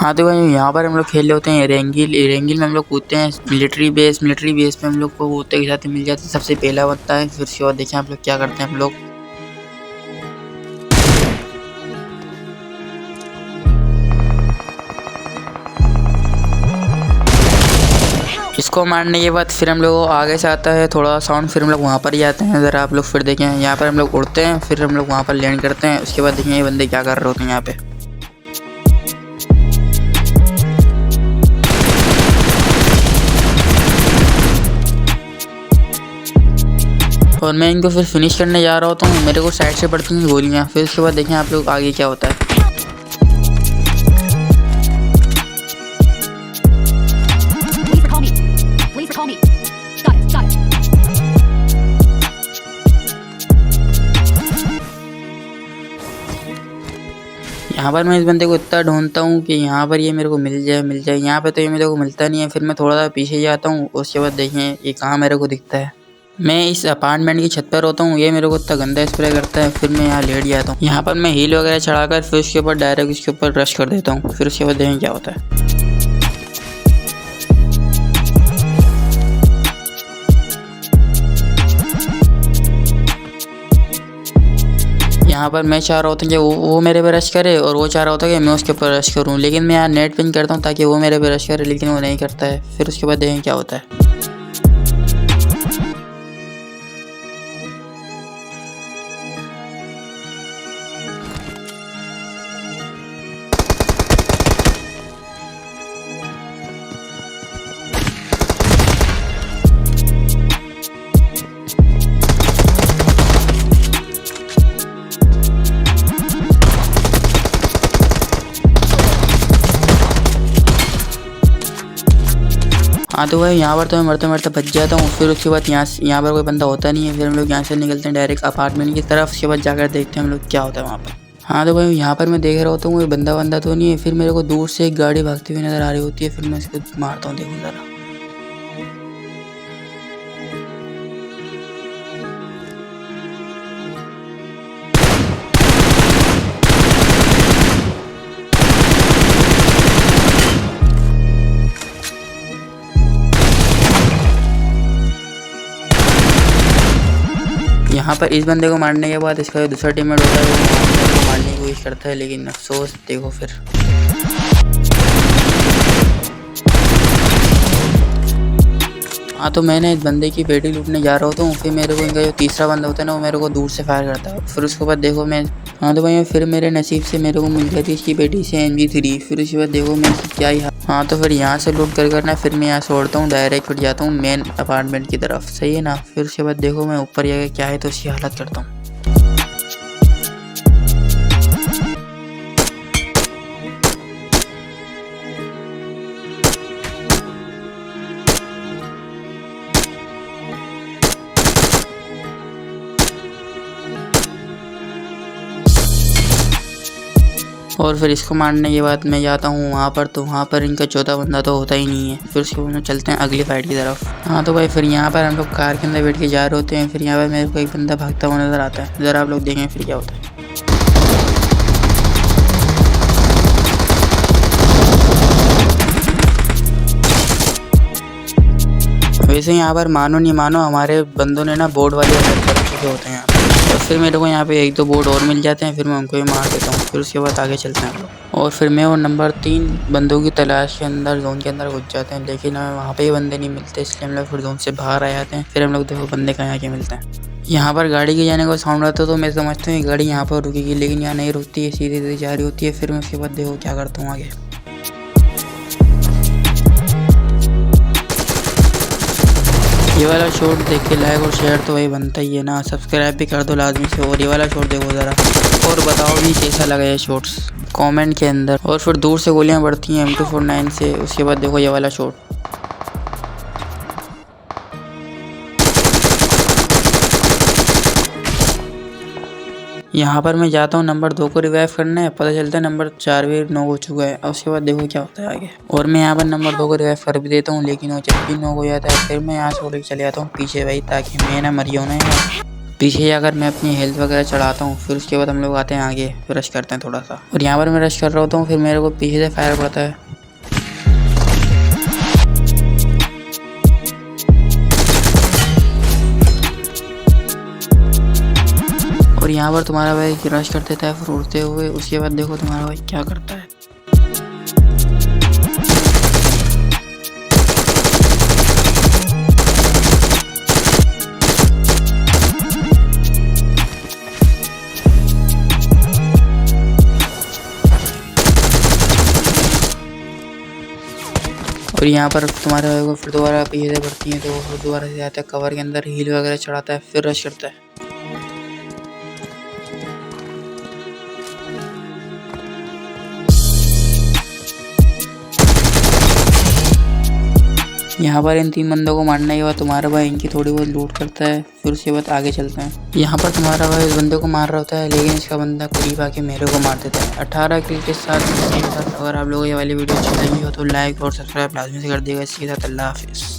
हाँ तो भाई यहाँ पर हम लोग खेल रहे होते हैं रेंगिल में हम लोग कूदते हैं मिलिट्री बेस पे हम लोग को कूदते के साथ मिल जाता है सबसे पहला बनता है। फिर उसके बाद देखें आप लोग क्या करते हैं हम लोग इसको मारने के बाद फिर हम लोग आगे से आता है थोड़ा साउंड, फिर हम लोग वहाँ पर ही आते हैं। ज़रा आप लोग फिर देखें यहाँ पर हम लोग उड़ते हैं, फिर हम लोग वहाँ पर लैंड करते हैं। उसके बाद देखें ये बंदे क्या कर रहे होते हैं यहाँ पे। और मैं इनको फिर फिनिश करने जा रहा होता हूँ, मेरे को साइड से पड़ती हैं गोलियाँ। फिर उसके बाद देखें आप लोग आगे क्या होता है। यहाँ पर मैं इस बंदे को इतना ढूंढता हूँ कि यहाँ पर ये मेरे को मिल जाए। यहाँ पे तो ये मेरे को मिलता नहीं है। फिर मैं थोड़ा सा पीछे जाता हूँ। उसके बाद देखें ये कहाँ मेरे को दिखता है। मैं इस अपार्टमेंट की छत पर होता हूँ। ये मेरे को इतना गंदा स्प्रे करता है। फिर मैं यहाँ लेट जाता हूँ। यहाँ पर मैं हील वगैरह चढ़ाकर फिर उसके ऊपर डायरेक्ट उसके ऊपर रश कर देता हूँ। फिर उसके बाद देखें क्या होता है। यहाँ पर मैं चाह रहा होता कि वो मेरे पे रश करे और वो चाह रहा होता कि मैं उसके ऊपर रश करूँ, लेकिन मैं यहाँ नेट पिंग करता हूँ ताकि वो मेरे पे रश करे, लेकिन वो नहीं करता है। फिर उसके बाद देखें क्या होता है। हाँ तो भाई यहाँ पर तो मैं मरते मरते बच जाता हूँ। फिर उसके बाद यहाँ पर कोई बंदा होता नहीं है। फिर हम लोग यहाँ से निकलते हैं डायरेक्ट अपार्टमेंट की तरफ। उसके बाद जाकर देखते हैं हम लोग क्या होता है वहाँ पर। हाँ तो भाई यहाँ पर मैं देख रहा होता हूँ कोई बंदा तो नहीं है। फिर मेरे को दूर से एक गाड़ी भागती हुई नज़र आ रही होती है। फिर मैं इसको मारता हूँ, देखो ज़रा। यहाँ पर इस बंदे को मारने के बाद इसका दूसरा टीममेट होता है वो मारने की कोशिश करता है, लेकिन अफसोस देखो फिर। हाँ तो मैंने इस बंदे की पेटी लूटने जा रहा होता हूँ। फिर मेरे को इनका जो तीसरा बंदा होता है ना वो मेरे को दूर से फायर करता है। फिर उसके बाद देखो मैं हाँ तो भाई फिर मेरे नसीब से मेरे को मिल गई थी इसकी पेटी से MG3। फिर उसके बाद देखो मैं क्या ही हाँ तो फिर यहाँ से लूट करना फिर मैं यहाँ से उड़ता हूँ डायरेक्ट फिर जाता हूँ मेन अपार्टमेंट की तरफ, सही है ना। फिर उसके बाद देखो मैं ऊपर जाकर क्या है तो उसकी हालत करता हूँ। और फिर इसको मारने के बाद मैं जाता हूँ वहाँ पर। तो वहाँ पर इनका चौथा बंदा तो होता ही नहीं है। फिर उसके बाद चलते हैं अगली फाइट की तरफ। हाँ तो भाई फिर यहाँ पर हम लोग कार के अंदर बैठ के जा रहे होते हैं। फिर यहाँ पर मेरे को एक बंदा भागता हुआ नज़र आता है। ज़रा आप लोग देखें फिर क्या होता है। वैसे यहाँ पर मानो नहीं मानो हमारे बंदों ने ना बोर्ड वाले अटैक कर चुके होते हैं। और फिर मेरे को यहाँ पे 1-2 बोर्ड और मिल जाते हैं। फिर मैं उनको ही मार देता हूँ। फिर उसके बाद आगे चलते हैं हम लोग। और फिर मैं और नंबर 3 बंदों की तलाश के अंदर जोन के अंदर घुस जाते हैं, लेकिन हमें वहाँ पे ही बंदे नहीं मिलते, इसलिए हम लोग फिर जोन से बाहर आ जाते हैं। फिर हम लोग देखो बंदे कहाँ के मिलते हैं। यहाँ पर गाड़ी के जाने का साउंड आता है तो मैं समझता हूँ गाड़ी यहाँ पर रुकेगी, लेकिन यहाँ नहीं रुकती है, सीधे सीधे जा रही होती है। फिर मैं उसके बाद देखो क्या करता हूँ आगे। ये वाला शॉट देख के लाइक और शेयर तो वही बनता ही है ना, सब्सक्राइब भी कर दो लाजमी से। और ये वाला शॉट देखो ज़रा और बताओ भी कैसा लगा ये शॉट्स कमेंट के अंदर। और फिर दूर से गोलियां बढ़ती हैं M249 से। उसके बाद देखो ये वाला शॉट। यहाँ पर मैं जाता हूँ नंबर 2 को रिवाइव करने, पता चलता है नंबर 4 भी नॉक हो चुका है। उसके बाद देखो क्या होता है आगे। और मैं यहाँ पर नंबर 2 को रिवाइव कर भी देता हूँ, लेकिन वो जब भी नॉक हो जाता है फिर मैं यहाँ से उड़ के चले जाता हूँ पीछे भाई, ताकि मैं ना मरी होना है। पीछे जाकर मैं अपनी हेल्थ वगैरह चढ़ाता हूँ। फिर उसके बाद हम लोग आते हैं आगे, फिर रश करते हैं थोड़ा सा। और यहाँ पर मैं रश कर रहा होता हूँ, फिर मेरे को पीछे से फायर पड़ता है। और यहाँ पर तुम्हारा भाई रश कर देता है फिर उड़ते हुए। उसके बाद देखो तुम्हारा भाई क्या करता है। और यहाँ पर तुम्हारे भाई को फिर दोबारा पीछे से बढ़ती है, तो वो फिर दोबारा से आता है कवर के अंदर, हील वगैरह चढ़ाता है, फिर रश करता है। यहाँ पर इन 3 बंदों को मारने के बाद तुम्हारा भाई इनकी थोड़ी बहुत लूट करता है, फिर उसके बाद आगे चलते हैं। यहाँ पर तुम्हारा भाई उस बंदे को मार रहा होता है, लेकिन इसका बंदा करीब आके मेरे को मार देता है 18 किल के साथ। अगर आप लोगों को ये वाली वीडियो अच्छी लगी हो तो लाइक और सब्सक्राइब लाजमी से कर दिएगा। इसके साथ अल्लाह हाफिज़।